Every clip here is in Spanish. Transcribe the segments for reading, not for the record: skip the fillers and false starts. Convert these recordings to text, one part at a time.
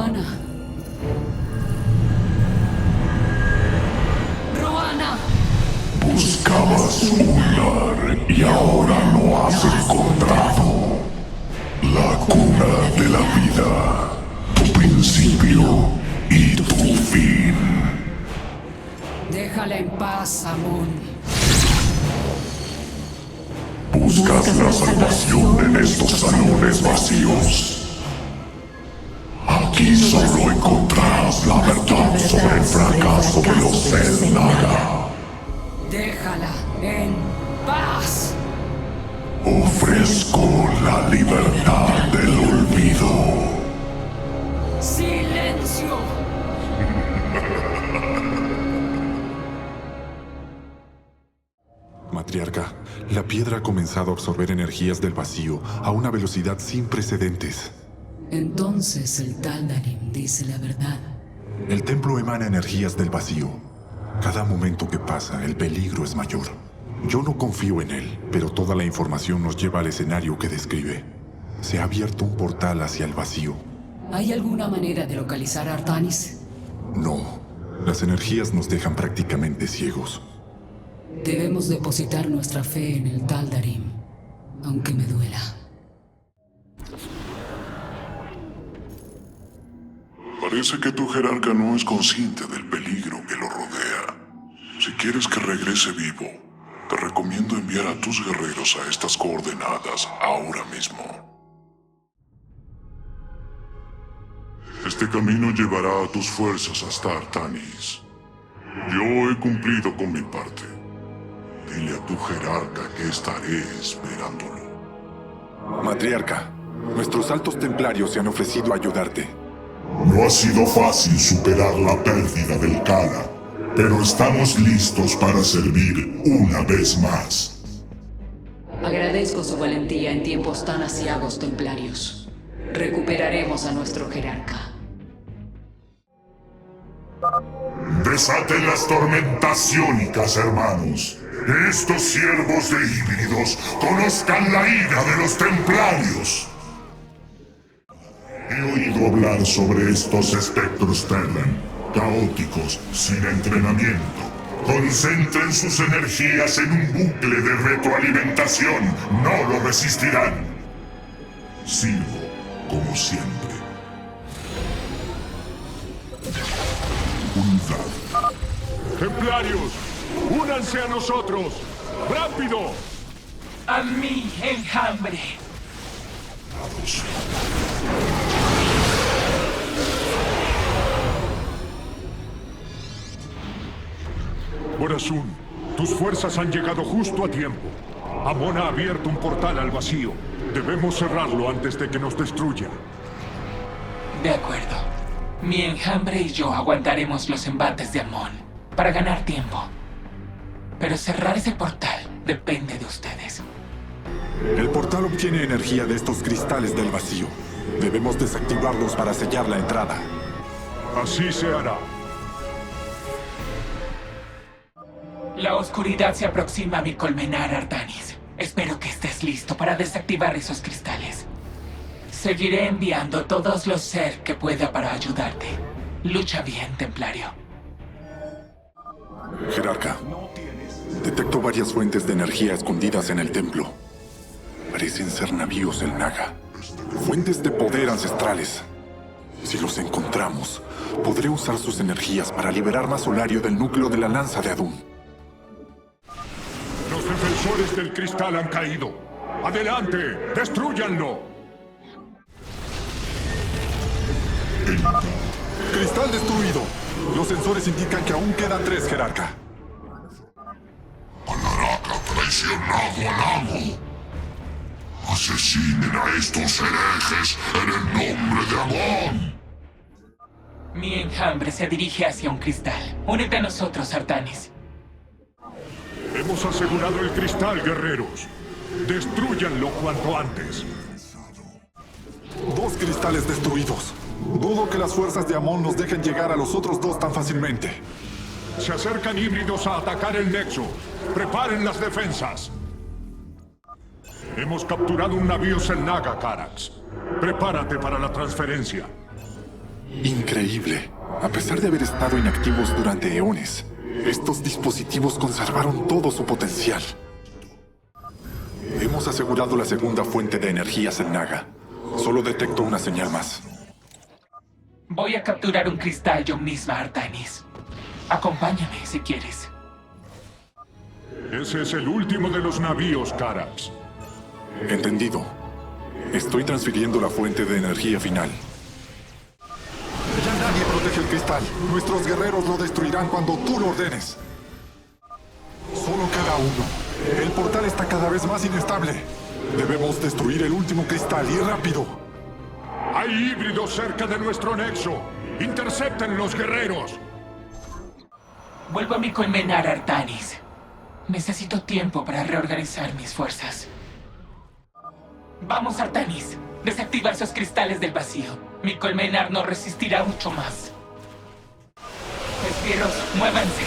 Roana. Roana. Buscabas un lugar y ahora lo has encontrado. La cuna de la vida, tu principio y tu fin. Déjala en paz, Amon. Buscas la salvación en estos salones vacíos. Aquí solo encontrarás la verdad sobre el fracaso de los Xel'Naga. Déjala en paz. Ofrezco la libertad del olvido. ¡Silencio! Matriarca, la piedra ha comenzado a absorber energías del vacío a una velocidad sin precedentes. Entonces el Taldarim dice la verdad. El templo emana energías del vacío. Cada momento que pasa, el peligro es mayor. Yo no confío en él, pero toda la información nos lleva al escenario que describe. Se ha abierto un portal hacia el vacío. ¿Hay alguna manera de localizar a Artanis? No, las energías nos dejan prácticamente ciegos. Debemos depositar nuestra fe en el Taldarim, aunque me duela. Parece que tu jerarca no es consciente del peligro que lo rodea. Si quieres que regrese vivo, te recomiendo enviar a tus guerreros a estas coordenadas ahora mismo. Este camino llevará a tus fuerzas hasta Artanis. Yo he cumplido con mi parte. Dile a tu jerarca que estaré esperándolo. Matriarca, nuestros altos templarios se han ofrecido a ayudarte. No ha sido fácil superar la pérdida del Kala, pero estamos listos para servir una vez más. Agradezco su valentía en tiempos tan aciagos, templarios. Recuperaremos a nuestro jerarca. Desaten las tormentas iónicas, hermanos. Estos siervos de híbridos conozcan la ira de los templarios. He oído hablar sobre estos espectros Terran, caóticos, sin entrenamiento. Concentren sus energías en un bucle de retroalimentación. No lo resistirán. Sirvo como siempre. Unidad. ¡Templarios! ¡Únanse a nosotros! ¡Rápido! ¡A mi enjambre! Vamos. Borazún, tus fuerzas han llegado justo a tiempo. Amon ha abierto un portal al vacío. Debemos cerrarlo antes de que nos destruya. De acuerdo. Mi enjambre y yo aguantaremos los embates de Amon para ganar tiempo. Pero cerrar ese portal depende de ustedes. El portal obtiene energía de estos cristales del vacío. Debemos desactivarlos para sellar la entrada. Así se hará. La oscuridad se aproxima a mi colmenar, Artanis. Espero que estés listo para desactivar esos cristales. Seguiré enviando todos los ser que pueda para ayudarte. Lucha bien, Templario. Jerarca, detecto varias fuentes de energía escondidas en el templo. Parecen ser navíos Xel'Naga. Fuentes de poder ancestrales. Si los encontramos, podré usar sus energías para liberar más Solario del núcleo de la lanza de Adun. Los defensores del cristal han caído. ¡Adelante! ¡Destrúyanlo! ¡Cristal destruido! Los sensores indican que aún quedan 3, Jerarca. Alaraca ha traicionado al amo. Asesinen a estos herejes en el nombre de Amon. Mi enjambre se dirige hacia un cristal. Únete a nosotros, Artanis. Hemos asegurado el cristal, guerreros. Destrúyanlo cuanto antes. 2 cristales destruidos. Dudo que las fuerzas de Amon nos dejen llegar a los otros 2 tan fácilmente. Se acercan híbridos a atacar el nexo. Preparen las defensas. Hemos capturado un navío Xel'Naga, Carax. Prepárate para la transferencia. Increíble. A pesar de haber estado inactivos durante eones, estos dispositivos conservaron todo su potencial. Hemos asegurado la segunda fuente de energías en Naga. Solo detecto una señal más. Voy a capturar un cristal yo misma, Artanis. Acompáñame si quieres. Ese es el último de los navíos, Carax. Entendido. Estoy transfiriendo la fuente de energía final. Ya nadie protege el cristal. Nuestros guerreros lo destruirán cuando tú lo ordenes. Solo queda uno. El portal está cada vez más inestable. Debemos destruir el último cristal y rápido. Hay híbridos cerca de nuestro nexo. ¡Intercepten los guerreros! Vuelvo a mi colmenar, Artanis. Necesito tiempo para reorganizar mis fuerzas. Vamos, Artanis. Desactiva esos cristales del vacío. Mi colmenar no resistirá mucho más. Esbirros, muévanse.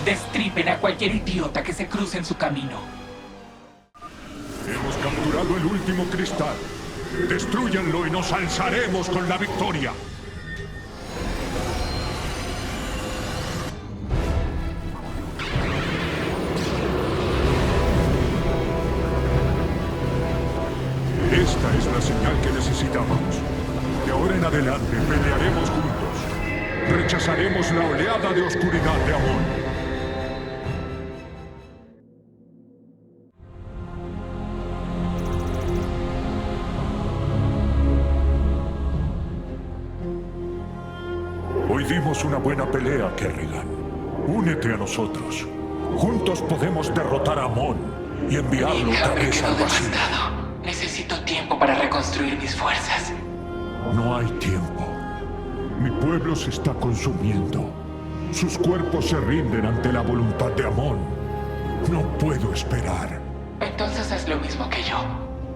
Destripen a cualquier idiota que se cruce en su camino. Hemos capturado el último cristal. Destrúyanlo y nos alzaremos con la victoria. Esta es la señal que necesitábamos. De ahora en adelante pelearemos juntos. Rechazaremos la oleada de oscuridad de Amon. Hoy dimos una buena pelea, Kerrigan. Únete a nosotros. Juntos podemos derrotar a Amon y enviarlo Mi otra hambre vez quedó al vacío. devastado. Necesito tiempo para reconstruir mis fuerzas. No hay tiempo. Mi pueblo se está consumiendo. Sus cuerpos se rinden ante la voluntad de Amon. No puedo esperar. Entonces haz lo mismo que yo.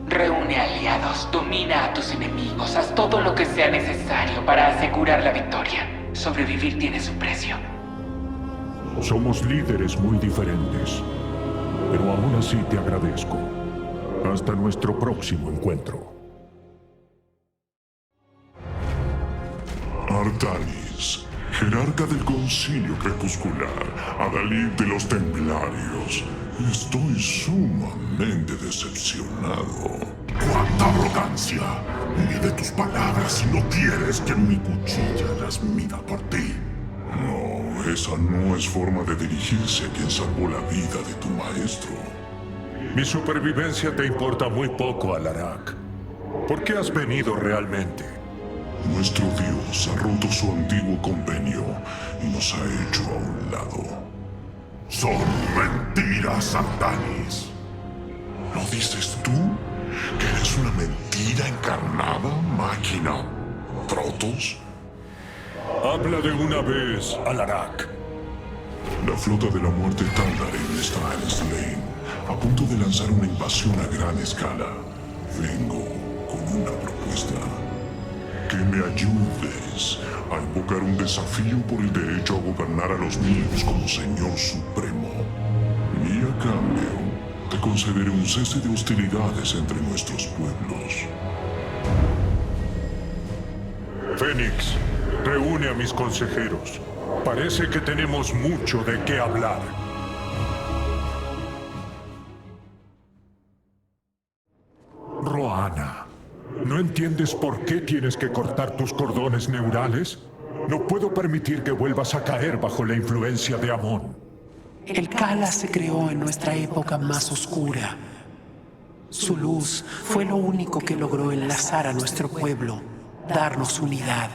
Reúne aliados, domina a tus enemigos, haz todo lo que sea necesario para asegurar la victoria. Sobrevivir tiene su precio. Somos líderes muy diferentes. Pero aún así te agradezco. Hasta nuestro próximo encuentro. Artanis, jerarca del concilio crepuscular, adalid de los templarios. Estoy sumamente decepcionado. ¡Cuánta arrogancia! Mide tus palabras si no quieres que mi cuchilla las mida por ti. No, esa no es forma de dirigirse a quien salvó la vida de tu maestro. Mi supervivencia te importa muy poco, Alarak. ¿Por qué has venido realmente? Nuestro Dios ha roto su antiguo convenio y nos ha hecho a un lado. Son mentiras, Artanis. ¿Lo dices tú? ¿Que eres una mentira encarnada, máquina? ¿Protos? Habla de una vez, Alarak. La flota de la muerte Taldarin está en Slane, a punto de lanzar una invasión a gran escala. Vengo con una propuesta. Que me ayudes a invocar un desafío por el derecho a gobernar a los niños como Señor Supremo. Y a cambio, te concederé un cese de hostilidades entre nuestros pueblos. Fénix, reúne a mis consejeros. Parece que tenemos mucho de qué hablar. Roana, ¿no entiendes por qué tienes que cortar tus cordones neurales? No puedo permitir que vuelvas a caer bajo la influencia de Amon. El Kala se creó en nuestra época más oscura. Su luz fue lo único que logró enlazar a nuestro pueblo, darnos unidad.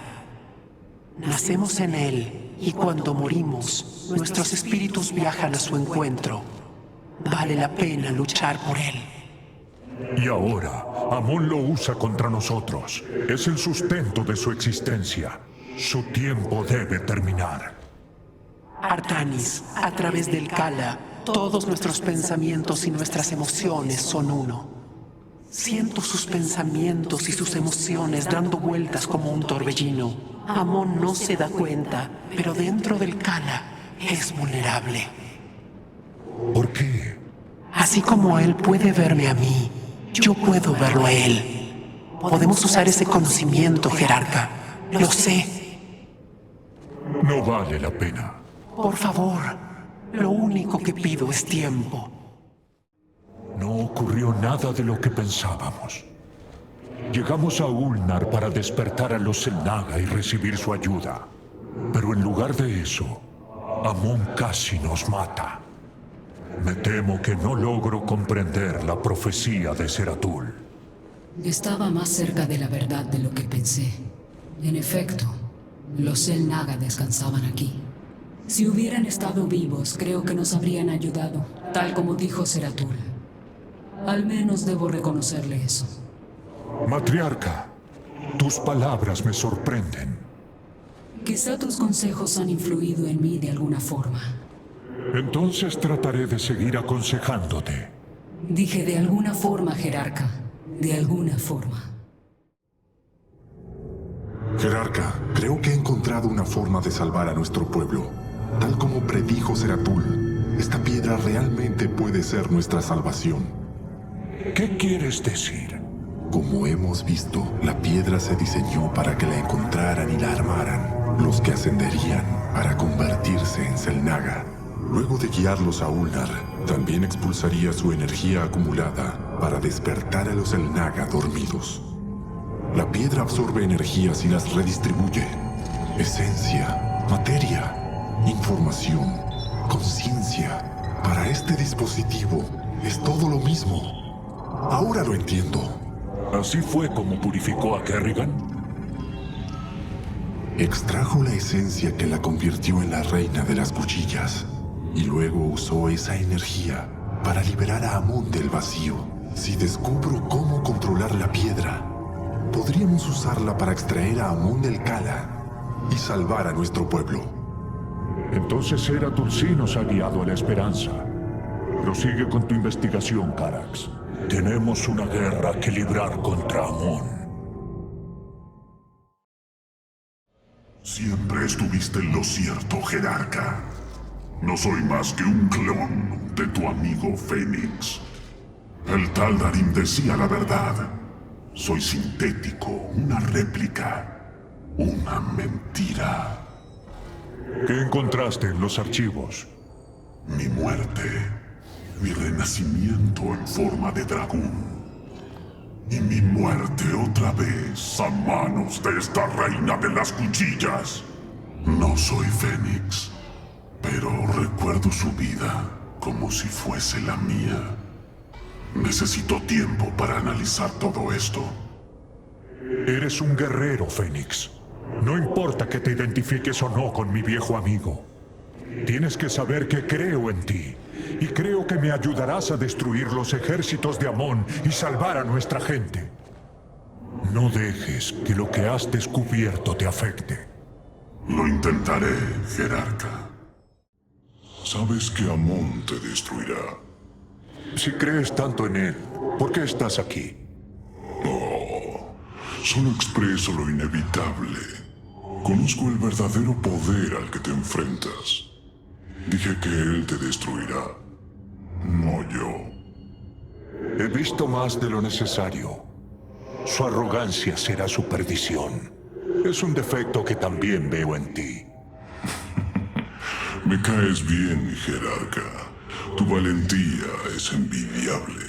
Nacemos en él y cuando morimos, nuestros espíritus viajan a su encuentro. Vale la pena luchar por él. Y ahora, Amon lo usa contra nosotros. Es el sustento de su existencia. Su tiempo debe terminar. Artanis, a través del Kala, todos nuestros pensamientos y nuestras emociones son uno. Siento sus pensamientos y sus emociones dando vueltas como un torbellino. Amon no se da cuenta, pero dentro del Kala es vulnerable. ¿Por qué? Así como él puede verme a mí, yo puedo verlo a él. Podemos usar ese conocimiento, jerarca. Lo sé. No vale la pena. Por favor, lo único que pido es tiempo. No ocurrió nada de lo que pensábamos. Llegamos a Ulnar para despertar a los Xel'Naga y recibir su ayuda. Pero en lugar de eso, Amon casi nos mata. Me temo que no logro comprender la profecía de Zeratul. Estaba más cerca de la verdad de lo que pensé. En efecto, los Xel'Naga descansaban aquí. Si hubieran estado vivos, creo que nos habrían ayudado, tal como dijo Zeratul. Al menos debo reconocerle eso. Matriarca, tus palabras me sorprenden. Quizá tus consejos han influido en mí de alguna forma. Entonces trataré de seguir aconsejándote. Dije de alguna forma, jerarca. De alguna forma. Jerarca, creo que he encontrado una forma de salvar a nuestro pueblo. Tal como predijo Zeratul, esta piedra realmente puede ser nuestra salvación. ¿Qué quieres decir? Como hemos visto, la piedra se diseñó para que la encontraran y la armaran los que ascenderían para convertirse en Xel'Naga. Luego de guiarlos a Ulnar, también expulsaría su energía acumulada para despertar a los Xel'Naga dormidos. La piedra absorbe energías y las redistribuye. Esencia, materia, información, conciencia. Para este dispositivo es todo lo mismo. Ahora lo entiendo. ¿Así fue como purificó a Kerrigan? Extrajo la esencia que la convirtió en la reina de las cuchillas y luego usó esa energía para liberar a Amon del vacío. Si descubro cómo controlar la piedra, podríamos usarla para extraer a Amon del Kala y salvar a nuestro pueblo. Entonces Zeratul sí nos ha guiado a la esperanza. Prosigue con tu investigación, Carax. Tenemos una guerra que librar contra Amon. Siempre estuviste en lo cierto, jerarca. No soy más que un clon de tu amigo Fénix. El Taldarim decía la verdad. Soy sintético, una réplica, una mentira. ¿Qué encontraste en los archivos? Mi muerte, mi renacimiento en forma de dragón. Y mi muerte otra vez a manos de esta reina de las cuchillas. No soy Fénix, pero recuerdo su vida como si fuese la mía. Necesito tiempo para analizar todo esto. Eres un guerrero, Fénix. No importa que te identifiques o no con mi viejo amigo. Tienes que saber que creo en ti. Y creo que me ayudarás a destruir los ejércitos de Amon y salvar a nuestra gente. No dejes que lo que has descubierto te afecte. Lo intentaré, jerarca. Sabes que Amon te destruirá. Si crees tanto en él, ¿por qué estás aquí? Solo expreso lo inevitable. Conozco el verdadero poder al que te enfrentas. Dije que él te destruirá, no yo. He visto más de lo necesario. Su arrogancia será su perdición. Es un defecto que también veo en ti. Me caes bien, mi jerarca. Tu valentía es envidiable.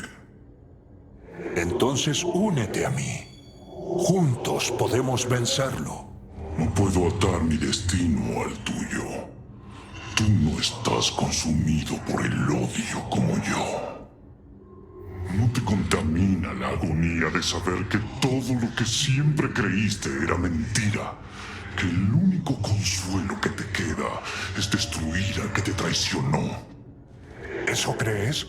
Entonces únete a mí. Juntos podemos vencerlo. No puedo atar mi destino al tuyo. Tú no estás consumido por el odio como yo. ¿No te contamina la agonía de saber que todo lo que siempre creíste era mentira? Que el único consuelo que te queda es destruir al que te traicionó. ¿Eso crees?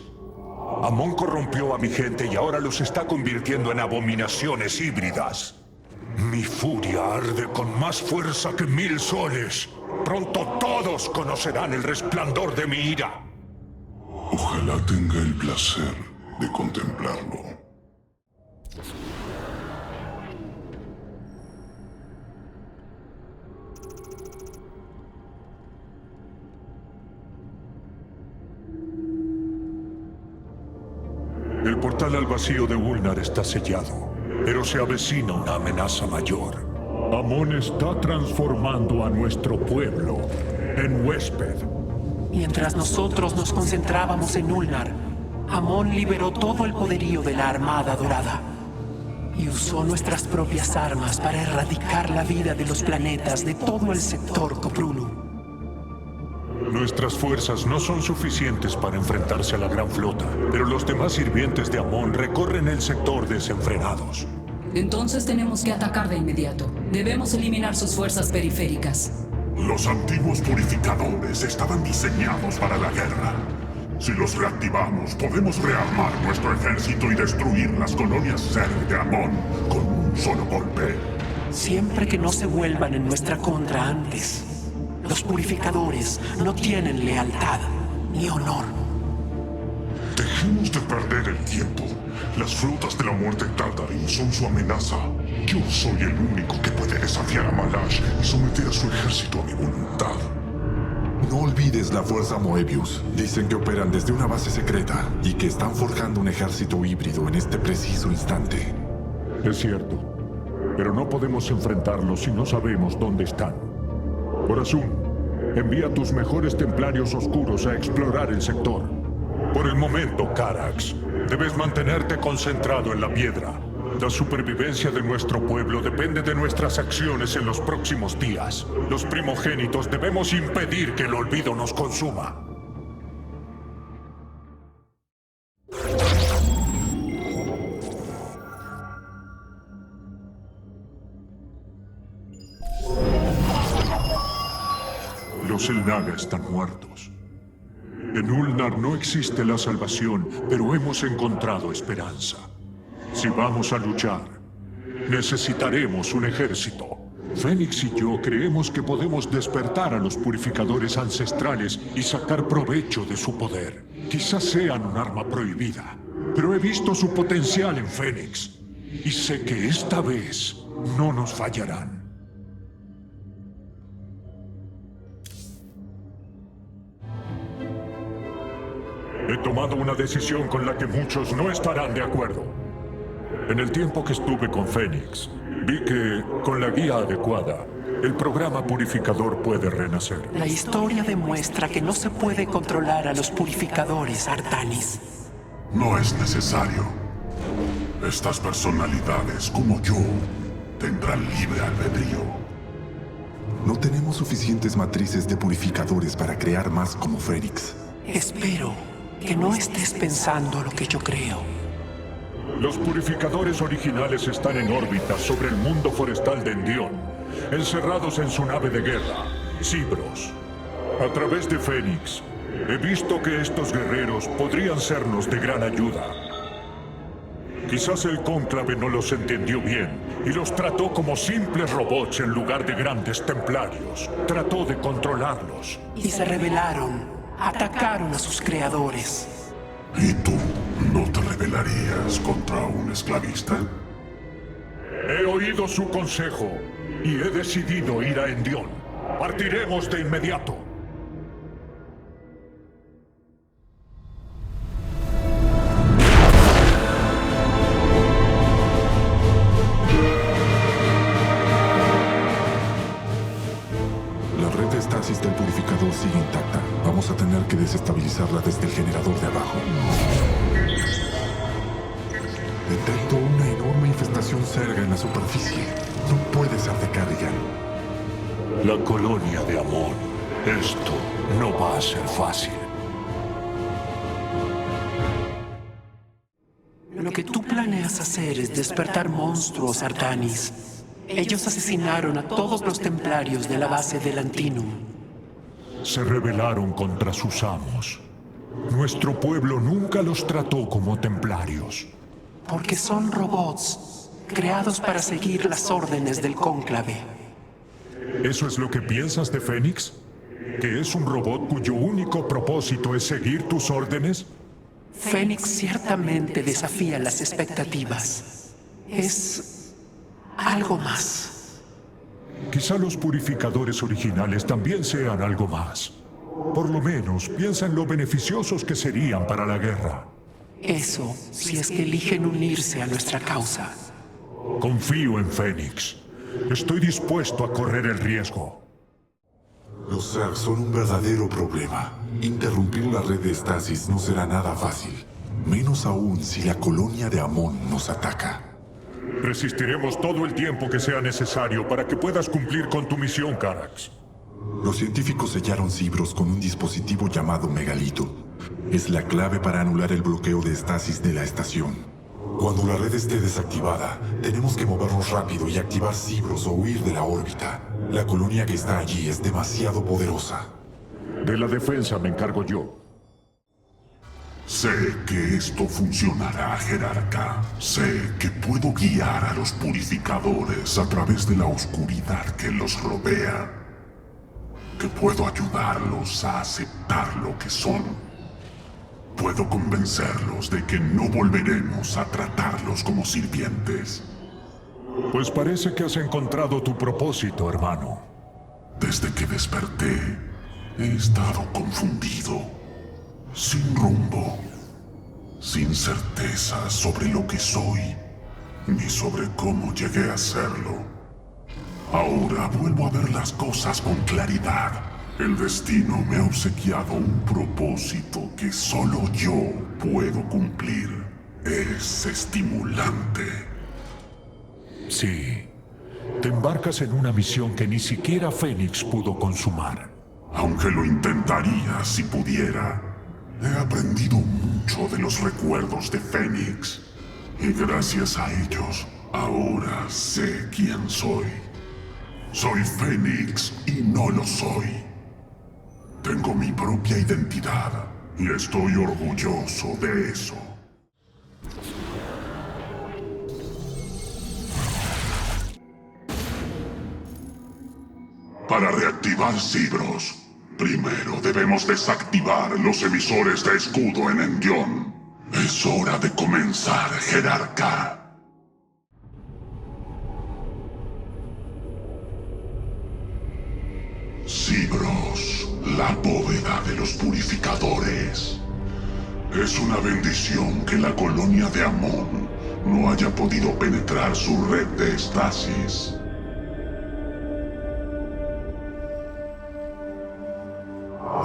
Amon corrompió a mi gente y ahora los está convirtiendo en abominaciones híbridas. Mi furia arde con más fuerza que 1000 soles. Pronto todos conocerán el resplandor de mi ira. Ojalá tenga el placer de contemplarlo. El portal al vacío de Ulnar está sellado, pero se avecina una amenaza mayor. Amon está transformando a nuestro pueblo en huésped. Mientras nosotros nos concentrábamos en Ulnar, Amon liberó todo el poderío de la Armada Dorada y usó nuestras propias armas para erradicar la vida de los planetas de todo el sector Coprulu. Nuestras fuerzas no son suficientes para enfrentarse a la Gran Flota, pero los demás sirvientes de Amon recorren el sector desenfrenados. Entonces tenemos que atacar de inmediato. Debemos eliminar sus fuerzas periféricas. Los antiguos purificadores estaban diseñados para la guerra. Si los reactivamos, podemos rearmar nuestro ejército y destruir las colonias Zerg de Amon con un solo golpe. Siempre que no se vuelvan en nuestra contra antes, los purificadores no tienen lealtad ni honor. Dejemos de perder el tiempo. Las flotas de la muerte Tardarin son su amenaza. Yo soy el único que puede desafiar a Malash y someter a su ejército a mi voluntad. No olvides la fuerza Moebius. Dicen que operan desde una base secreta y que están forjando un ejército híbrido en este preciso instante. Es cierto, pero no podemos enfrentarlos si no sabemos dónde están. Horazun, envía a tus mejores templarios oscuros a explorar el sector. Por el momento, Carax, debes mantenerte concentrado en la piedra. La supervivencia de nuestro pueblo depende de nuestras acciones en los próximos días. Los primogénitos debemos impedir que el olvido nos consuma. Los Elnaga están muertos. En Ulnar no existe la salvación, pero hemos encontrado esperanza. Si vamos a luchar, necesitaremos un ejército. Fénix y yo creemos que podemos despertar a los purificadores ancestrales y sacar provecho de su poder. Quizás sean un arma prohibida, pero he visto su potencial en Fénix. Y sé que esta vez no nos fallarán. He tomado una decisión con la que muchos no estarán de acuerdo. En el tiempo que estuve con Fénix, vi que, con la guía adecuada, el programa purificador puede renacer. La historia demuestra que no se puede controlar a los purificadores, Artanis. No es necesario. Estas personalidades, como yo, tendrán libre albedrío. No tenemos suficientes matrices de purificadores para crear más como Fénix. Espero que no estés pensando lo que yo creo. Los purificadores originales están en órbita sobre el mundo forestal de Endion, encerrados en su nave de guerra, Cibros. A través de Fénix, he visto que estos guerreros podrían sernos de gran ayuda. Quizás el cónclave no los entendió bien y los trató como simples robots en lugar de grandes templarios. Trató de controlarlos. Y se rebelaron, atacaron a sus creadores. ¿Y tú no te rebelarías contra un esclavista? He oído su consejo y he decidido ir a Endion. Partiremos de inmediato. La red de estasis del purificador sigue intacta. Vamos a tener que desestabilizarla desde el generador de abajo. Detecto una enorme infestación Zerg en la superficie. No puede ser de Carrigan. La colonia de Amon. Esto no va a ser fácil. Lo que tú planeas hacer es despertar monstruos, Artanis. Ellos asesinaron a todos los templarios de la base del Antinum. Se rebelaron contra sus amos. Nuestro pueblo nunca los trató como templarios. Porque son robots, creados para seguir las órdenes del cónclave. ¿Eso es lo que piensas de Fénix? ¿Que es un robot cuyo único propósito es seguir tus órdenes? Fénix ciertamente desafía las expectativas. Es algo más. Quizá los purificadores originales también sean algo más. Por lo menos piensa en lo beneficiosos que serían para la guerra. Eso, si es que eligen unirse a nuestra causa. Confío en Fénix. Estoy dispuesto a correr el riesgo. Los Zerg son un verdadero problema. Interrumpir la red de estasis no será nada fácil. Menos aún si la colonia de Amon nos ataca. Resistiremos todo el tiempo que sea necesario para que puedas cumplir con tu misión, Carax. Los científicos sellaron Cibros con un dispositivo llamado Megalito. Es la clave para anular el bloqueo de estasis de la estación. Cuando la red esté desactivada, tenemos que movernos rápido y activar Cibros o huir de la órbita. La colonia que está allí es demasiado poderosa. De la defensa me encargo yo. Sé que esto funcionará, Jerarca. Sé que puedo guiar a los purificadores a través de la oscuridad que los rodea. Que puedo ayudarlos a aceptar lo que son. Puedo convencerlos de que no volveremos a tratarlos como sirvientes. Pues parece que has encontrado tu propósito, hermano. Desde que desperté, he estado confundido, sin rumbo, sin certeza sobre lo que soy, ni sobre cómo llegué a serlo. Ahora vuelvo a ver las cosas con claridad. El destino me ha obsequiado un propósito que solo yo puedo cumplir. Es estimulante. Sí. Te embarcas en una misión que ni siquiera Fénix pudo consumar. Aunque lo intentaría si pudiera. He aprendido mucho de los recuerdos de Fénix. Y gracias a ellos, ahora sé quién soy. Soy Fénix y no lo soy. Tengo mi propia identidad y estoy orgulloso de eso. Para reactivar Cibros, primero debemos desactivar los emisores de escudo en Endión. Es hora de comenzar, Jerarca. Cibros, la bóveda de los purificadores. Es una bendición que la colonia de Amon no haya podido penetrar su red de estasis.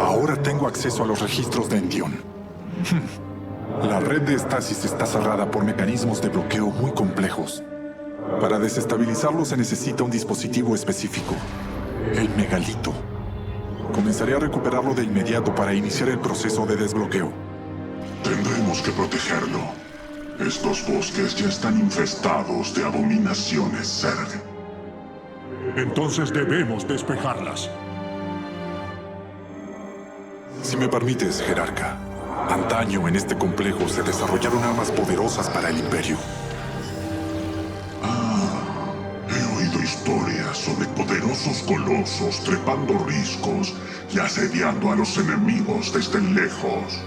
Ahora tengo acceso a los registros de Endión. La red de estasis está cerrada por mecanismos de bloqueo muy complejos. Para desestabilizarlo se necesita un dispositivo específico. El Megalito. Comenzaré a recuperarlo de inmediato para iniciar el proceso de desbloqueo. Tendremos que protegerlo. Estos bosques ya están infestados de abominaciones Zerg. Entonces debemos despejarlas. Si me permites, Jerarca. Antaño en este complejo se desarrollaron armas poderosas para el Imperio. He oído historias sobre poderosos colosos trepando riscos y asediando a los enemigos desde lejos.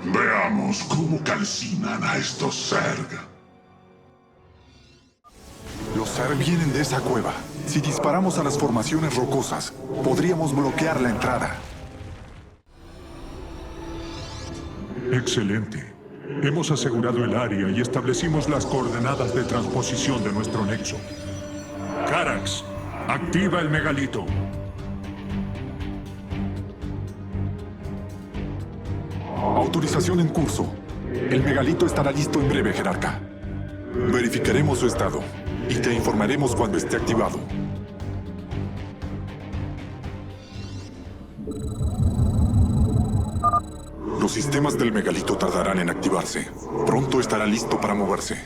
Veamos cómo calcinan a estos Zerg. Los Zerg vienen de esa cueva. Si disparamos a las formaciones rocosas, podríamos bloquear la entrada. Excelente. Hemos asegurado el área y establecimos las coordenadas de transposición de nuestro nexo. Carax, activa el Megalito. Autorización en curso. El Megalito estará listo en breve, Jerarca. Verificaremos su estado y te informaremos cuando esté activado. Los sistemas del Megalito tardarán en activarse. Pronto estará listo para moverse.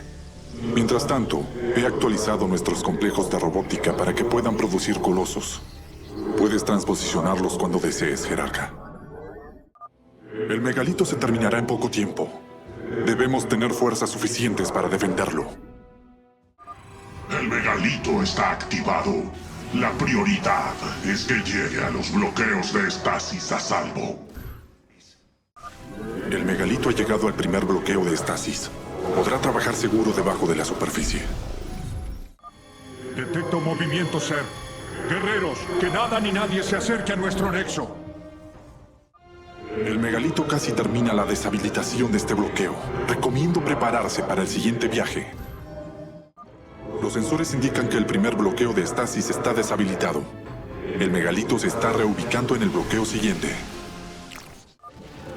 Mientras tanto, he actualizado nuestros complejos de robótica para que puedan producir colosos. Puedes transposicionarlos cuando desees, Jerarca. El Megalito se terminará en poco tiempo. Debemos tener fuerzas suficientes para defenderlo. El Megalito está activado. La prioridad es que llegue a los bloqueos de estasis a salvo. El Megalito ha llegado al primer bloqueo de estasis. Podrá trabajar seguro debajo de la superficie. Detecto movimiento, Zerg. Guerreros, que nada ni nadie se acerque a nuestro nexo. El Megalito casi termina la deshabilitación de este bloqueo. Recomiendo prepararse para el siguiente viaje. Los sensores indican que el primer bloqueo de estasis está deshabilitado. El megalito se está reubicando en el bloqueo siguiente.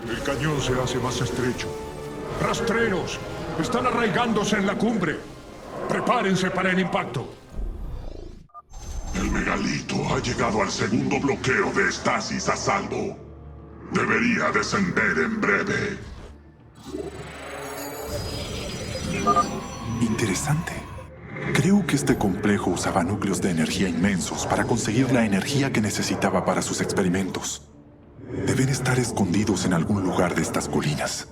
El cañón se hace más estrecho. ¡Rastreros! ¡Están arraigándose en la cumbre! ¡Prepárense para el impacto! El megalito ha llegado al segundo bloqueo de estasis a salvo. Debería descender en breve. Interesante. Creo que este complejo usaba núcleos de energía inmensos para conseguir la energía que necesitaba para sus experimentos. Deben estar escondidos en algún lugar de estas colinas.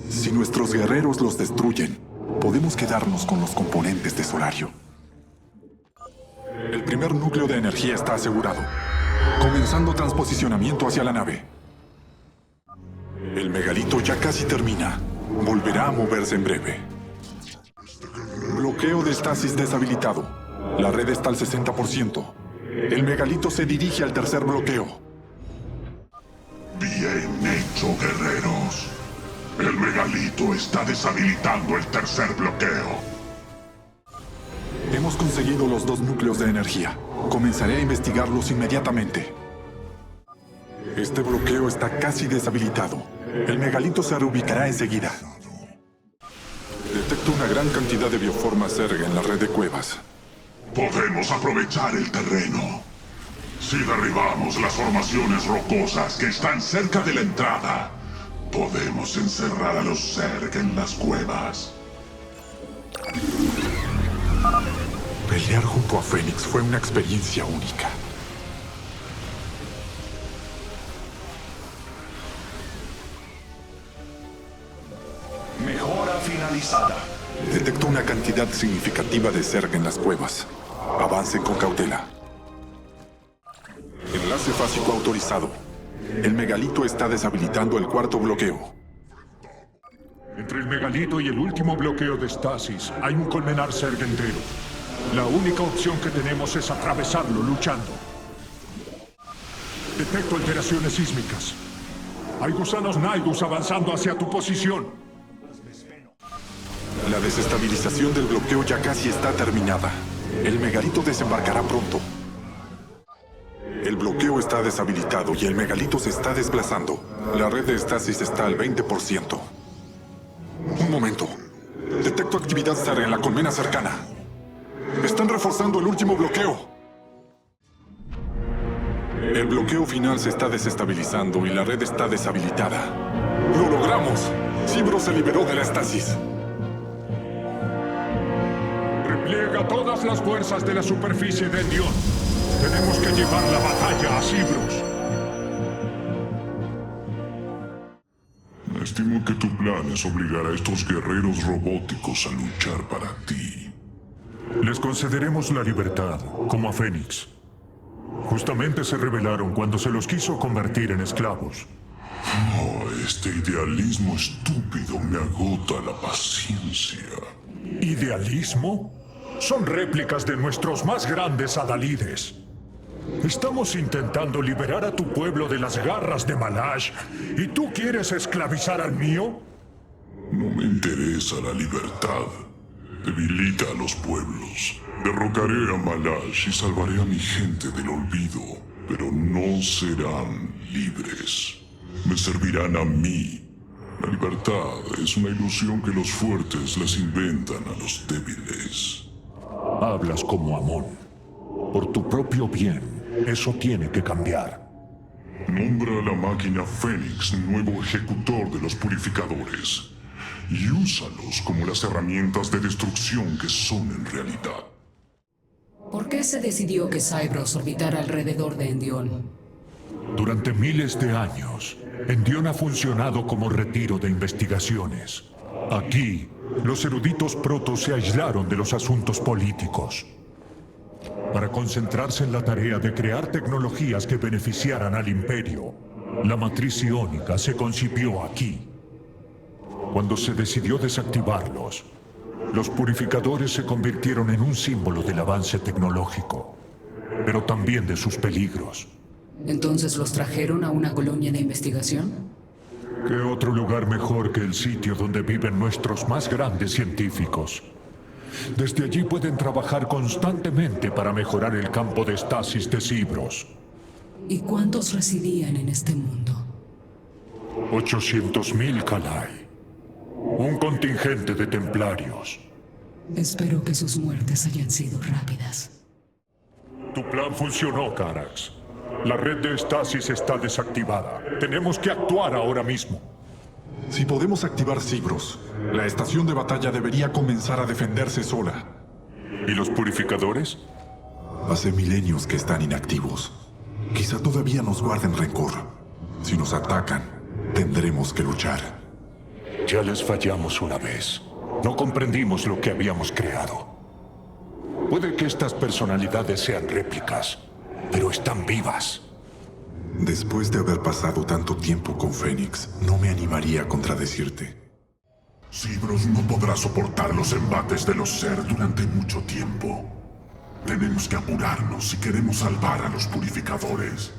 Si nuestros guerreros los destruyen, podemos quedarnos con los componentes de Solario. El primer núcleo de energía está asegurado. Comenzando transposicionamiento hacia la nave. El megalito ya casi termina. Volverá a moverse en breve. Bloqueo de estasis deshabilitado. La red está al 60%. El megalito se dirige al tercer bloqueo. Bien hecho, guerreros. El megalito está deshabilitando el tercer bloqueo. Hemos conseguido los dos núcleos de energía. Comenzaré a investigarlos inmediatamente. Este bloqueo está casi deshabilitado. El megalito se reubicará enseguida. Detecto una gran cantidad de bioformas Zerg en la red de cuevas. Podemos aprovechar el terreno. Si derribamos las formaciones rocosas que están cerca de la entrada, podemos encerrar a los Zerg en las cuevas. Pelear junto a Fénix fue una experiencia única. Mejora finalizada. Detecto una cantidad significativa de Zerg en las cuevas. Avancen con cautela. Enlace fásico autorizado. El megalito está deshabilitando el cuarto bloqueo. Entre el megalito y el último bloqueo de estasis hay un colmenar Zerg entero. La única opción que tenemos es atravesarlo luchando. Detecto alteraciones sísmicas. Hay gusanos Naidus avanzando hacia tu posición. La desestabilización del bloqueo ya casi está terminada. El megalito desembarcará pronto. El bloqueo está deshabilitado y el megalito se está desplazando. La red de estasis está al 20%. Un momento. Detecto actividad Zerg en la colmena cercana. Están reforzando el último bloqueo. El bloqueo final se está desestabilizando y la red está deshabilitada. ¡Lo logramos! Cibro se liberó de la estasis. Repliega todas las fuerzas de la superficie de Endión. Tenemos que llevar la batalla a Cibros. Estimo que tu plan es obligar a estos guerreros robóticos a luchar para ti. Les concederemos la libertad, como a Fénix. Justamente se rebelaron cuando se los quiso convertir en esclavos. Oh, este idealismo estúpido me agota la paciencia. ¿Idealismo? Son réplicas de nuestros más grandes adalides. Estamos intentando liberar a tu pueblo de las garras de Malash, ¿y tú quieres esclavizar al mío? No me interesa la libertad. Debilita a los pueblos. Derrocaré a Malash y salvaré a mi gente del olvido, pero no serán libres. Me servirán a mí. La libertad es una ilusión que los fuertes les inventan a los débiles. Hablas como Amon. Por tu propio bien, eso tiene que cambiar. Nombra a la máquina Fénix nuevo ejecutor de los purificadores y úsalos como las herramientas de destrucción que son en realidad. ¿Por qué se decidió que Cybros orbitara alrededor de Endión? Durante miles de años, Endión ha funcionado como retiro de investigaciones. Aquí, los eruditos protos se aislaron de los asuntos políticos para concentrarse en la tarea de crear tecnologías que beneficiaran al Imperio. La matriz iónica se concibió aquí. Cuando se decidió desactivarlos, los purificadores se convirtieron en un símbolo del avance tecnológico, pero también de sus peligros. ¿Entonces los trajeron a una colonia de investigación? ¿Qué otro lugar mejor que el sitio donde viven nuestros más grandes científicos? Desde allí pueden trabajar constantemente para mejorar el campo de estasis de Cibros. ¿Y cuántos residían en este mundo? 800.000 Kalai. Un contingente de templarios. Espero que sus muertes hayan sido rápidas. Tu plan funcionó, Carax. La red de estasis está desactivada. Tenemos que actuar ahora mismo. Si podemos activar Cibros, la estación de batalla debería comenzar a defenderse sola. ¿Y los purificadores? Hace milenios que están inactivos. Quizá todavía nos guarden rencor. Si nos atacan, tendremos que luchar. Ya les fallamos una vez. No comprendimos lo que habíamos creado. Puede que estas personalidades sean réplicas, pero están vivas. Después de haber pasado tanto tiempo con Fénix, no me animaría a contradecirte. Cibros no podrá soportar los embates de los Ser durante mucho tiempo. Tenemos que apurarnos si queremos salvar a los purificadores.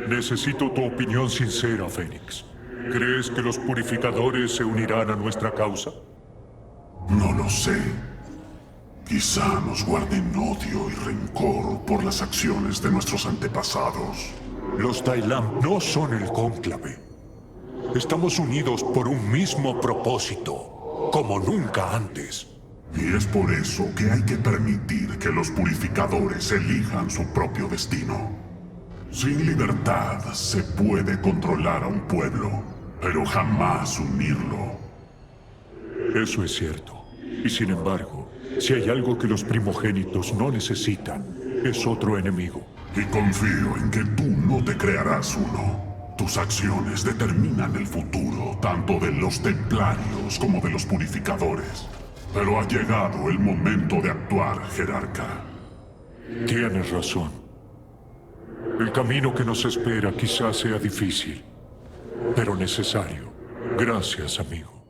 Necesito tu opinión sincera, Fénix. ¿Crees que los purificadores se unirán a nuestra causa? No lo sé. Quizá nos guarden odio y rencor por las acciones de nuestros antepasados. Los Dailam no son el cónclave. Estamos unidos por un mismo propósito, como nunca antes. Y es por eso que hay que permitir que los purificadores elijan su propio destino. Sin libertad se puede controlar a un pueblo, pero jamás unirlo. Eso es cierto. Y sin embargo, si hay algo que los primogénitos no necesitan, es otro enemigo. Y confío en que tú no te crearás uno. Tus acciones determinan el futuro tanto de los templarios como de los purificadores. Pero ha llegado el momento de actuar, jerarca. Tienes razón. El camino que nos espera quizás sea difícil, pero necesario. Gracias, amigo.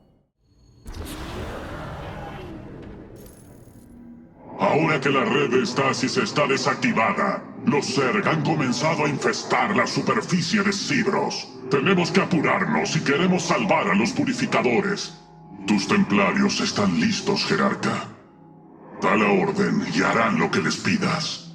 Ahora que la red de estasis está desactivada, los Zerg han comenzado a infestar la superficie de Cibros. Tenemos que apurarnos si queremos salvar a los purificadores. Tus templarios están listos, jerarca. Da la orden y harán lo que les pidas.